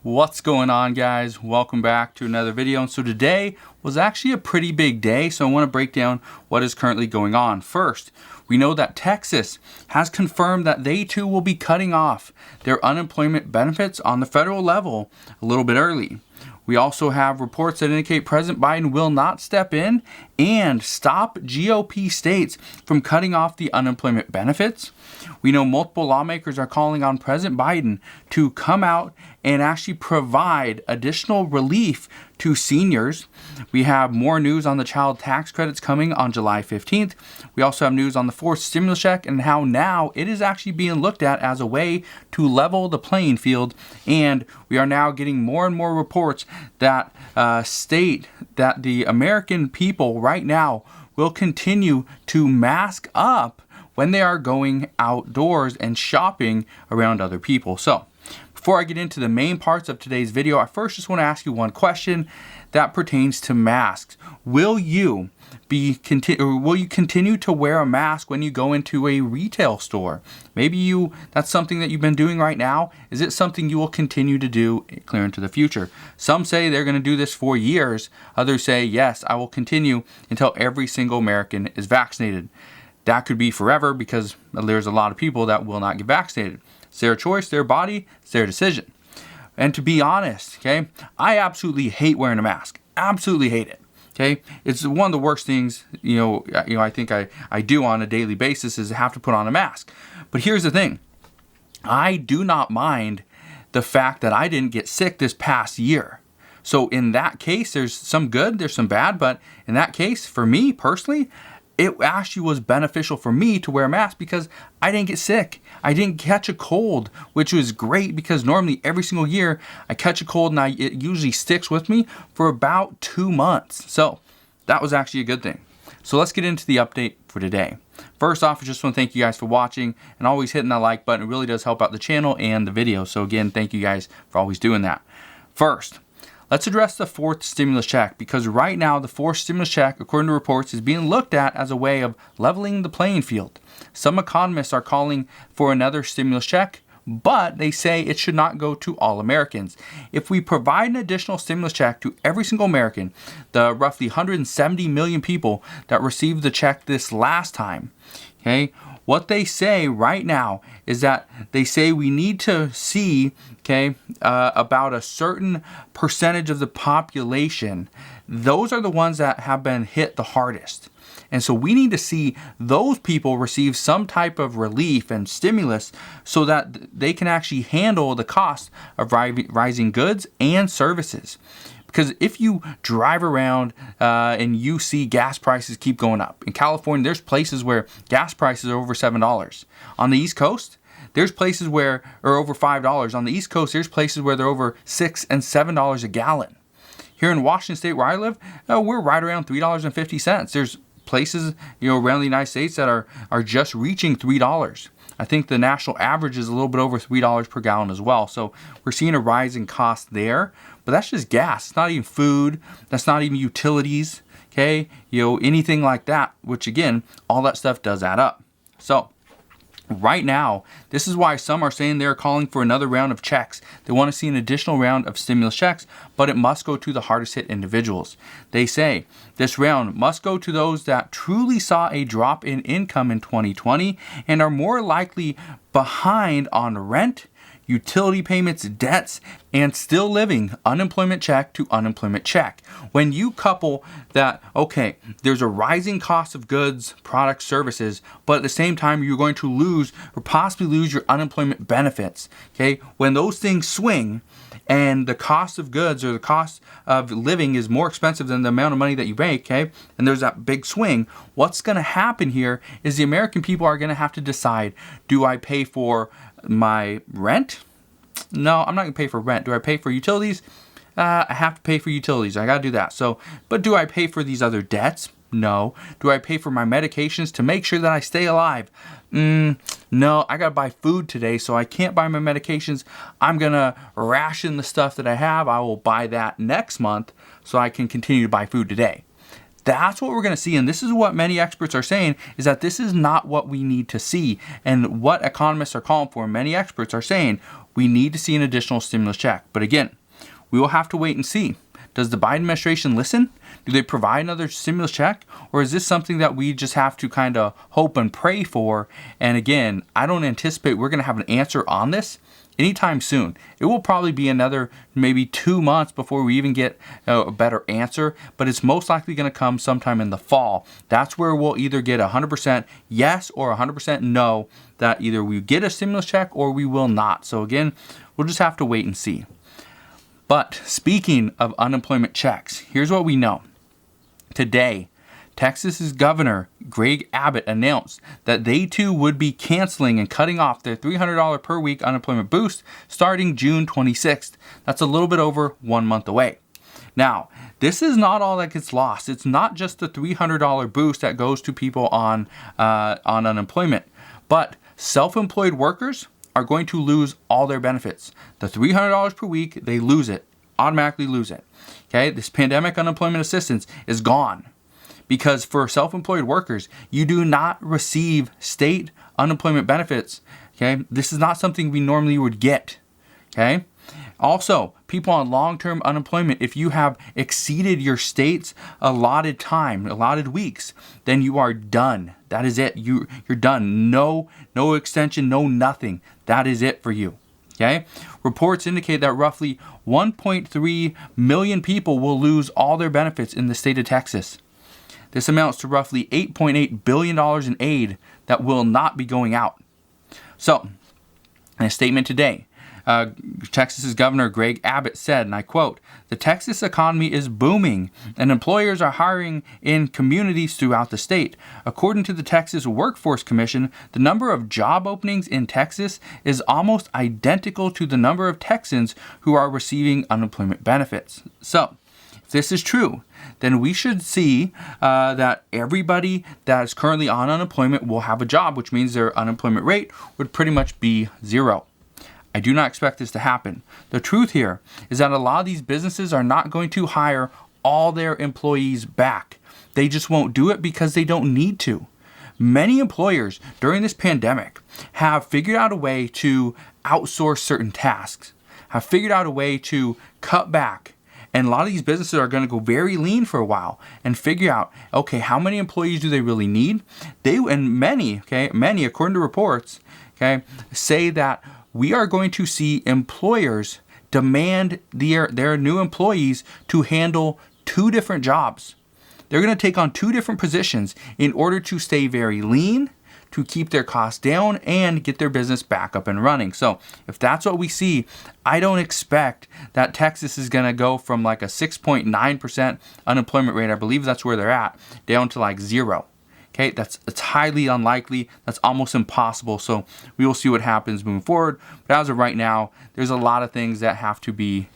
What's going on, guys? Welcome back to another video. And so today was actually a pretty big day, so I want to break down what is currently going on. First, we know that Texas has confirmed that they too will be cutting off their unemployment benefits on the federal level a little bit early. We also have reports that indicate President Biden will not step in and stop GOP states from cutting off the unemployment benefits. We know multiple lawmakers are calling on President Biden to come out and actually provide additional relief to seniors. We have more news on the child tax credits coming on July 15th. We also have news on the fourth stimulus check and how now it is actually being looked at as a way to level the playing field. And we are now getting more and more reports that state that the American people right now will continue to mask up when they are going outdoors and shopping around other people. So before I get into the main parts of today's video, I first just want to ask you one question that pertains to masks. Will you continue to wear a mask when you go into a retail store? Maybe that's something that you've been doing right now. Is it something you will continue to do clear into the future? Some say they're going to do this for years. Others say, yes, I will continue until every single American is vaccinated. That could be forever because there's a lot of people that will not get vaccinated. It's their choice, their body, it's their decision. And to be honest, okay, I absolutely hate wearing a mask. Absolutely hate it. Okay, it's one of the worst things, I think I do on a daily basis is have to put on a mask. But here's the thing. I do not mind the fact that I didn't get sick this past year. So in that case, there's some good, there's some bad, but in that case, for me personally, it actually was beneficial for me to wear a mask because I didn't get sick. I didn't catch a cold, which was great because normally every single year I catch a cold and it usually sticks with me for about 2 months. So that was actually a good thing. So let's get into the update for today. First off, I just want to thank you guys for watching and always hitting that like button. It really does help out the channel and the video. So again, thank you guys for always doing that. First, let's address the fourth stimulus check because right now the fourth stimulus check, according to reports, is being looked at as a way of leveling the playing field. Some economists are calling for another stimulus check, but they say it should not go to all Americans. If we provide an additional stimulus check to every single American, the roughly 170 million people that received the check this last time, okay, what they say right now is that they say we need to see, about a certain percentage of the population. Those are the ones that have been hit the hardest. And so we need to see those people receive some type of relief and stimulus so that they can actually handle the cost of rising goods and services. Because if you drive around and you see gas prices keep going up. In California, there's places where gas prices are over $7. On the East Coast, there's places where are over $5. On the East Coast, there's places where they're over $6 and $7 a gallon. Here in Washington State, where I live, we're right around $3.50. There's places around the United States that are just reaching $3. I think the national average is a little bit over $3 per gallon as well. So we're seeing a rise in cost there, but that's just gas. It's not even food. That's not even utilities. Okay, anything like that, which again, all that stuff does add up. So right now, this is why some are saying they're calling for another round of checks. They want to see an additional round of stimulus checks, but it must go to the hardest hit individuals. They say this round must go to those that truly saw a drop in income in 2020 and are more likely behind on rent, utility payments, debts, and still living unemployment check to unemployment check. When you couple that, okay, there's a rising cost of goods, products, services, but at the same time, you're going to lose or possibly lose your unemployment benefits. Okay, when those things swing and the cost of goods or the cost of living is more expensive than the amount of money that you make, okay, and there's that big swing, what's going to happen here is the American people are going to have to decide, do I pay for my rent? No, I'm not going to pay for rent. Do I pay for utilities? I have to pay for utilities. I got to do that. So, but do I pay for these other debts? No. Do I pay for my medications to make sure that I stay alive? No, I got to buy food today, so I can't buy my medications. I'm going to ration the stuff that I have. I will buy that next month so I can continue to buy food today. That's what we're going to see, and this is what many experts are saying, is that this is not what we need to see. And what economists are calling for, many experts are saying, we need to see an additional stimulus check. But again, we will have to wait and see. Does the Biden administration listen? Do they provide another stimulus check? Or is this something that we just have to kind of hope and pray for? And again, I don't anticipate we're going to have an answer on this anytime soon. It will probably be another maybe 2 months before we even get a better answer, but it's most likely going to come sometime in the fall. That's where we'll either get 100% yes or 100% no, that either we get a stimulus check or we will not. So again, we'll just have to wait and see. But speaking of unemployment checks, here's what we know. Today, Texas's governor, Greg Abbott, announced that they too would be canceling and cutting off their $300 per week unemployment boost starting June 26th. That's a little bit over 1 month away. Now, this is not all that gets lost. It's not just the $300 boost that goes to people on unemployment, but self-employed workers are going to lose all their benefits. The $300 per week, they lose it, automatically lose it. Okay, this pandemic unemployment assistance is gone because for self-employed workers, you do not receive state unemployment benefits. Okay, this is not something we normally would get. Okay, also people on long-term unemployment, if you have exceeded your state's allotted time, allotted weeks, then you are done. That is it. You're done. No extension, no nothing. That is it for you. Okay? Reports indicate that roughly 1.3 million people will lose all their benefits in the state of Texas. This amounts to roughly $8.8 billion in aid that will not be going out. So, in a statement today, Texas's Governor Greg Abbott said, and I quote, "The Texas economy is booming and employers are hiring in communities throughout the state. According to the Texas Workforce Commission, the number of job openings in Texas is almost identical to the number of Texans who are receiving unemployment benefits." So, if this is true, then we should see that everybody that is currently on unemployment will have a job, which means their unemployment rate would pretty much be zero. I do not expect this to happen. The truth here is that a lot of these businesses are not going to hire all their employees back. They just won't do it because they don't need to. Many employers during this pandemic have figured out a way to outsource certain tasks, have figured out a way to cut back. And a lot of these businesses are going to go very lean for a while and figure out, okay, how many employees do they really need? Many, according to reports, say that we are going to see employers demand their new employees to handle 2 different jobs. They're going to take on 2 different positions in order to stay very lean, to keep their costs down, and get their business back up and running. So if that's what we see, I don't expect that Texas is going to go from like a 6.9% unemployment rate, I believe that's where they're at, down to like 0. Okay, it's highly unlikely. That's almost impossible. So we will see what happens moving forward. But as of right now, there's a lot of things that have to be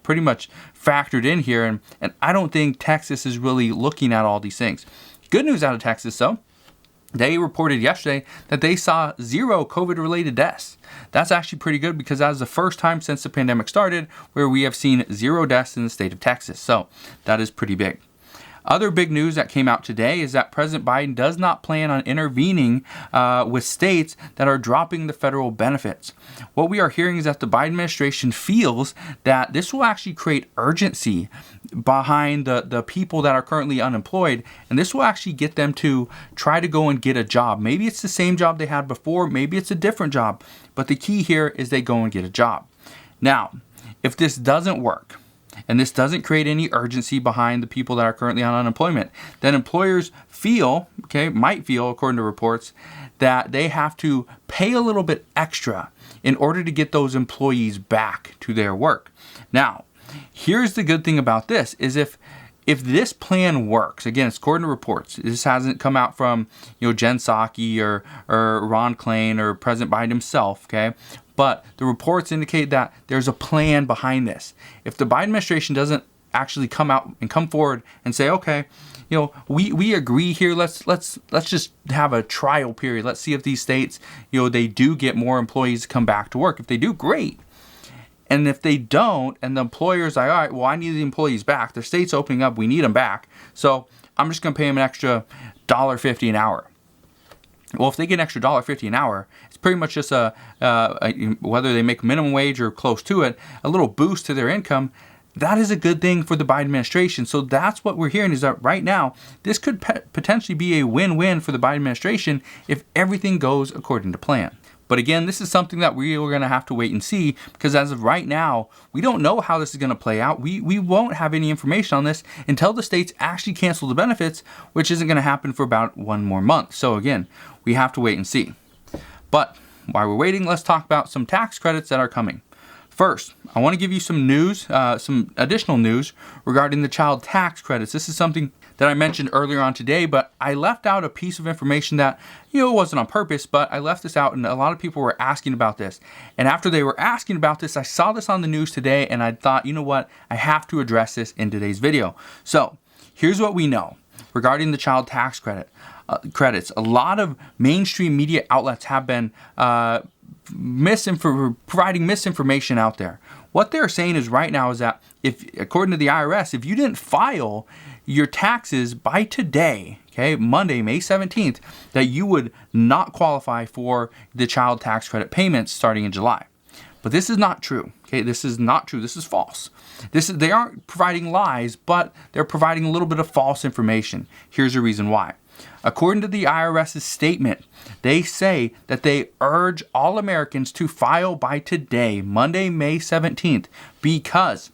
pretty much factored in here. And I don't think Texas is really looking at all these things. Good news out of Texas, though. They reported yesterday that they saw 0 COVID-related deaths. That's actually pretty good because that is the first time since the pandemic started where we have seen 0 deaths in the state of Texas. So that is pretty big. Other big news that came out today is that President Biden does not plan on intervening with states that are dropping the federal benefits. What we are hearing is that the Biden administration feels that this will actually create urgency behind the people that are currently unemployed, and this will actually get them to try to go and get a job. Maybe it's the same job they had before, maybe it's a different job, but the key here is they go and get a job. Now, if this doesn't work, and this doesn't create any urgency behind the people that are currently on unemployment, then employers might feel, according to reports, that they have to pay a little bit extra in order to get those employees back to their work. Now, here's the good thing about this is if this plan works, again, it's according to reports. This hasn't come out from Jen Psaki or Ron Klain or President Biden himself, okay? But the reports indicate that there's a plan behind this. If the Biden administration doesn't actually come out and come forward and say, okay, we agree here. Let's just have a trial period. Let's see if these states, they do get more employees to come back to work. If they do, great. And if they don't, and the employer's like, all right, well, I need the employees back. The state's opening up. We need them back. So I'm just going to pay them an extra $1.50 an hour. Well, if they get an extra $1.50 an hour, it's pretty much just whether they make minimum wage or close to it, a little boost to their income. That is a good thing for the Biden administration. So that's what we're hearing, is that right now, this could potentially be a win-win for the Biden administration if everything goes according to plan. But again, this is something that we are going to have to wait and see, because as of right now, we don't know how this is going to play out. We won't have any information on this until the states actually cancel the benefits, which isn't going to happen for about 1 more month. So again, we have to wait and see. But while we're waiting, let's talk about some tax credits that are coming. First, I want to give you some news, some additional news regarding the child tax credits. This is something that I mentioned earlier on today, but I left out a piece of information that, it wasn't on purpose, but I left this out and a lot of people were asking about this. And after they were asking about this, I saw this on the news today and I thought, you know what, I have to address this in today's video. So here's what we know regarding the child tax credits. A lot of mainstream media outlets have been providing misinformation out there. What they're saying is right now is that if, according to the IRS, if you didn't file your taxes by today, okay, Monday, May 17th, that you would not qualify for the child tax credit payments starting in July. But this is not true. Okay, this is not true. This is false. They aren't providing lies, but they're providing a little bit of false information. Here's the reason why. According to the IRS's statement, they say that they urge all Americans to file by today, Monday, May 17th, because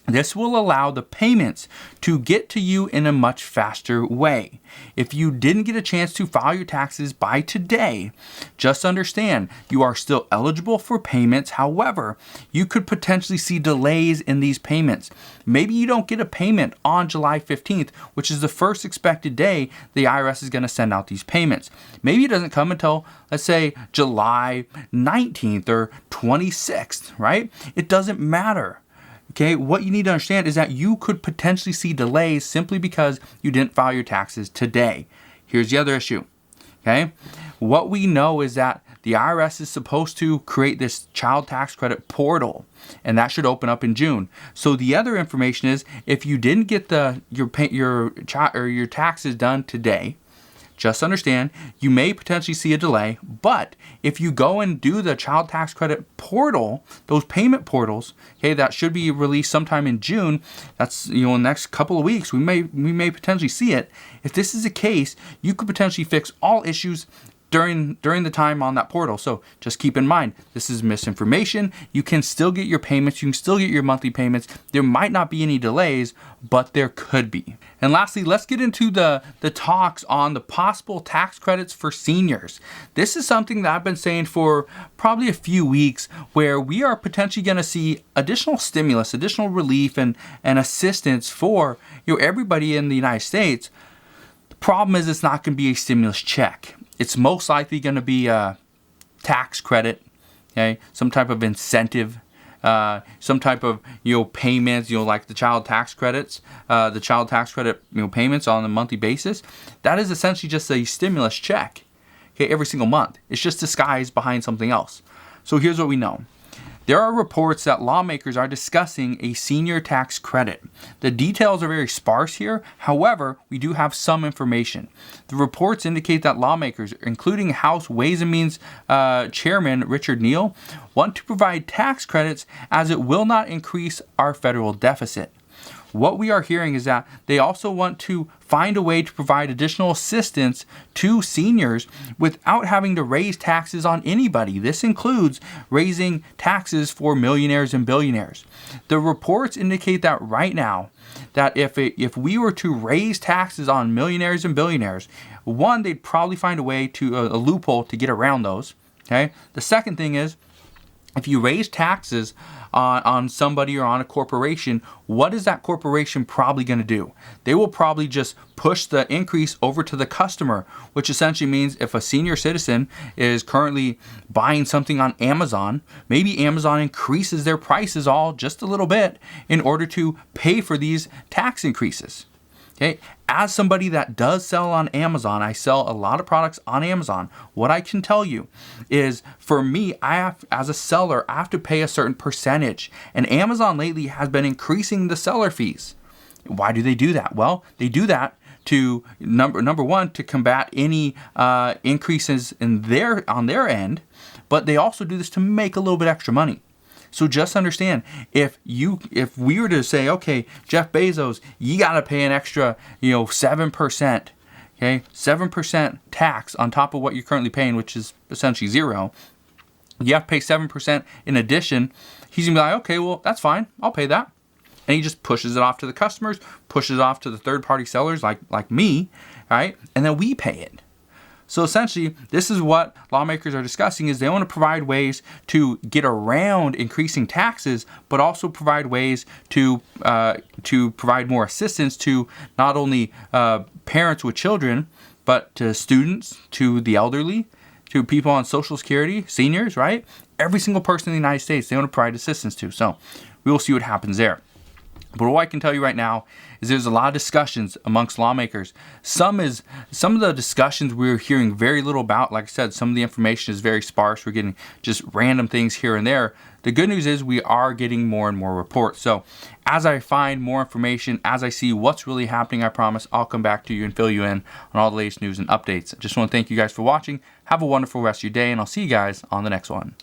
this will allow the payments to get to you in a much faster way. If you didn't get a chance to file your taxes by today, just understand you are still eligible for payments. However, you could potentially see delays in these payments. Maybe you don't get a payment on July 15th, which is the first expected day the IRS is going to send out these payments. Maybe it doesn't come until, let's say, July 19th or 26th, right? It doesn't matter. Okay, what you need to understand is that you could potentially see delays simply because you didn't file your taxes today. Here's the other issue. Okay, what we know is that the IRS is supposed to create this child tax credit portal, and that should open up in June. So the other information is, if you didn't get your taxes done today, just understand you may potentially see a delay. But if you go and do the child tax credit portal, those payment portals, okay, that should be released sometime in June. That's, in the next couple of weeks, we may potentially see it. If this is the case, you could potentially fix all issues during the time on that portal. So just keep in mind, this is misinformation. You can still get your payments. You can still get your monthly payments. There might not be any delays, but there could be. And lastly, let's get into the talks on the possible tax credits for seniors. This is something that I've been saying for probably a few weeks, where we are potentially going to see additional stimulus, additional relief and assistance for everybody in the United States. The problem is it's not going to be a stimulus check. It's most likely going to be a tax credit, okay, some type of incentive, some type of payments, like the child tax credits, the child tax credit payments on a monthly basis. That is essentially just a stimulus check, okay, every single month. It's just disguised behind something else. So here's what we know. There are reports that lawmakers are discussing a senior tax credit. The details are very sparse here. However, we do have some information. The reports indicate that lawmakers, including House Ways and Means Chairman Richard Neal, want to provide tax credits as it will not increase our federal deficit. What we are hearing is that they also want to find a way to provide additional assistance to seniors without having to raise taxes on anybody. This includes raising taxes for millionaires and billionaires. The reports indicate that right now, that if we were to raise taxes on millionaires and billionaires, one, they'd probably find a way to a loophole to get around those. Okay. The second thing is, if you raise taxes on somebody or on a corporation, what is that corporation probably going to do? They will probably just push the increase over to the customer, which essentially means if a senior citizen is currently buying something on Amazon, maybe Amazon increases their prices all just a little bit in order to pay for these tax increases. Okay, as somebody that does sell on Amazon, I sell a lot of products on Amazon. What I can tell you is, for me, as a seller, I have to pay a certain percentage. And Amazon lately has been increasing the seller fees. Why do they do that? Well, they do that to number one, to combat any increases on their end, but they also do this to make a little bit extra money. So just understand, if we were to say, okay, Jeff Bezos, you got to pay an extra 7%, okay, 7% tax on top of what you're currently paying, which is essentially zero. You have to pay 7% in addition. He's gonna be like, okay, well, that's fine, I'll pay that. And he just pushes it off to the customers, pushes it off to the third-party sellers like me, right? And then we pay it. So essentially, this is what lawmakers are discussing, is they want to provide ways to get around increasing taxes, but also provide ways to provide more assistance to not only parents with children, but to students, to the elderly, to people on Social Security, seniors, right? Every single person in the United States, they want to provide assistance to. So we will see what happens there. But what I can tell you right now is there's a lot of discussions amongst lawmakers. Some of the discussions we're hearing very little about. Like I said, some of the information is very sparse. We're getting just random things here and there. The good news is we are getting more and more reports. So as I find more information, as I see what's really happening, I promise I'll come back to you and fill you in on all the latest news and updates. I just want to thank you guys for watching. Have a wonderful rest of your day, and I'll see you guys on the next one.